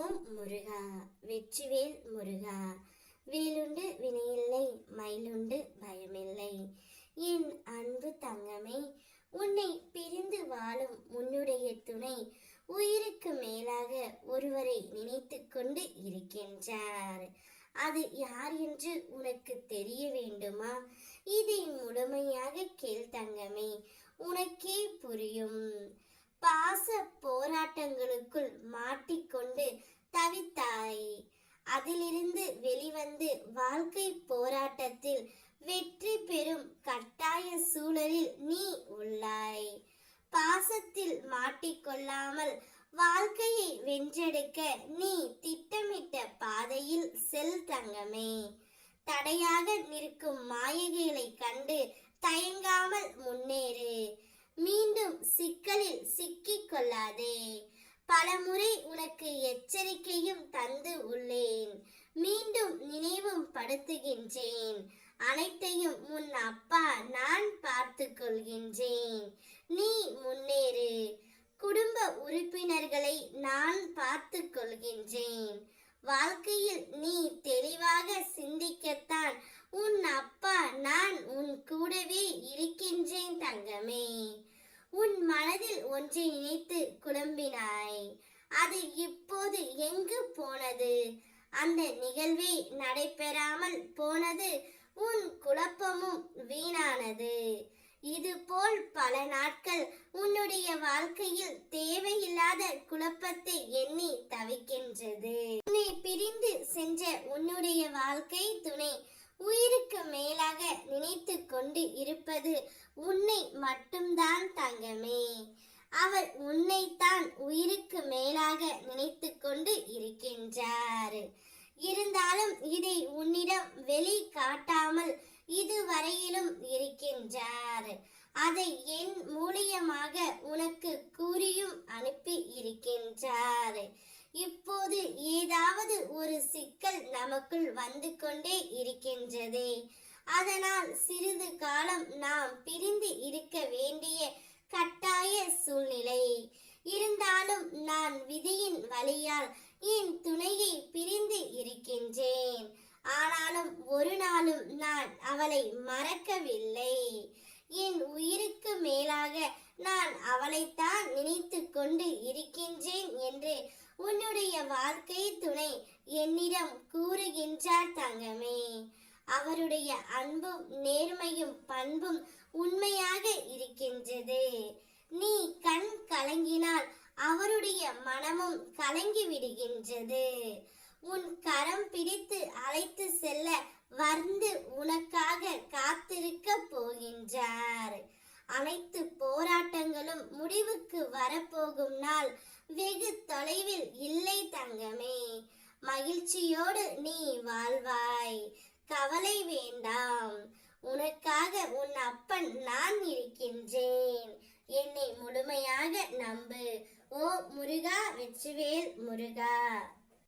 ஓம் முருகா, வெற்றிவேல் முருகா. வேலுண்டு வினையில்லை, மயிலுண்டு பயமில்லை. என் அன்பு தங்கமே, உன்னை பிரிந்து வாழும் உன்னுடைய துணை உயிருக்கு மேலாக ஒருவரை நினைத்து கொண்டு இருக்கின்றார். அது யார் என்று உனக்கு தெரிய வேண்டுமா? இதை முழுமையாக கேள் தங்கமே, உனக்கே புரியும். பாச போராட்டங்களுக்குள் மாட்டிக்கொண்டு தவித்தாய். அதிலிருந்து வெளிவந்து வாழ்க்கை போராட்டத்தில் வெற்றி பெறும் கட்டாய சூழலில் நீ உள்ளாய். பாசத்தில் மாட்டிக்கொள்ளாமல் வாழ்க்கையை வென்றெடுக்க நீ திட்டமிட்ட பாதையில் செல் தங்கமே. தடையாக நிற்கும் மாயைகளை கண்டு தயங்காமல் முன்னேறு. மீண்டும் சிக்கலில் சிக்கிக் கொள்ளாதே. பலமுறை உனக்கு எச்சரிக்கையும் தந்து உள்ளேன். மீண்டும் நினைவும் படுத்துகின்றேன். அனைத்தையும் உன் அப்பா நான் பார்த்து கொள்கின்றேன். நீ முன்னேறு. குடும்ப உறுப்பினர்களை நான் பார்த்து கொள்கின்றேன். வாழ்க்கையில் நீ தெளிவாக சிந்திக்கத்தான் உன் அப்பா நான் உன் கூடவே இருக்கின்றேன் தங்கமே. உன் மனதில் ஒன்றை நினைத்து குழம்பினாய். அது இப்போது எங்கு போனது? அந்த நிகழ்வே நடைபெறாமல் போனது. உன் குழப்பமும் வீணானது. இதுபோல் பல நாட்கள் உன்னுடைய வாழ்க்கையில் தேவையில்லாத குழப்பத்தை எண்ணி தவிக்கின்றது. உன்னை பிரிந்து சென்ற உன்னுடைய வாழ்க்கை துணை உயிருக்கு மேலாக நினைத்து கொண்டு இருப்பது உன்னை மட்டும்தான் தங்கமே. அவர் உன்னைத்தான் உயிருக்கு மேலாக நினைத்து கொண்டு இருக்கின்றார். இருந்தாலும் இதை உன்னிடம் வெளி காட்டாமல் இதுவரையிலும் இருக்கின்றார். அதை என் மூலியமாக உனக்கு கூறியும் அனுப்பி இருக்கின்றார். இப்போது ஏதாவது ஒரு சிக்கல் நமக்குள் வந்து கொண்டே இருக்கின்றது. அதனால் சிறிது காலம் நாம் பிரிந்து இருக்க வேண்டிய கட்டாய சூழ்நிலை. இருந்தாலும் நான் விதியின் வழியால் என் துணையை பிரிந்து இருக்கின்றேன். ஆனாலும் ஒரு நாளும் நான் அவளை மறக்கவில்லை. என் உயிருக்கு மேலாக நான் அவளைத்தான் நினைத்து கொண்டு இருக்கின்றேன் என்று உன்னுடைய வாழ்க்கை துணை என்னிடம் கூறுகின்றார் தங்கமே. அவருடைய அன்பும் நேர்மையும் பண்பும் உண்மையாக இருக்கின்றது. நீ கண் கலங்கினால் அவருடைய மனமும் கலங்கி விடுகின்றது. உன் கரம் பிடித்து அழைத்து செல்ல வந்து உனக்காக காத்திருக்க போகின்றார். அனைத்து போராட்டங்களும் முடிவுக்கு வரப்போகும் நாள் வெகு தொலைவில் இல்லை தங்கமே. மகிழ்ச்சியோடு நீ வாழ்வாய். கவலை வேண்டாம். உனக்காக உன் அப்பன் நான் இருக்கின்றேன். என்னை முழுமையாக நம்பு. ஓ முருகா, வெற்றிவேல் முருகா.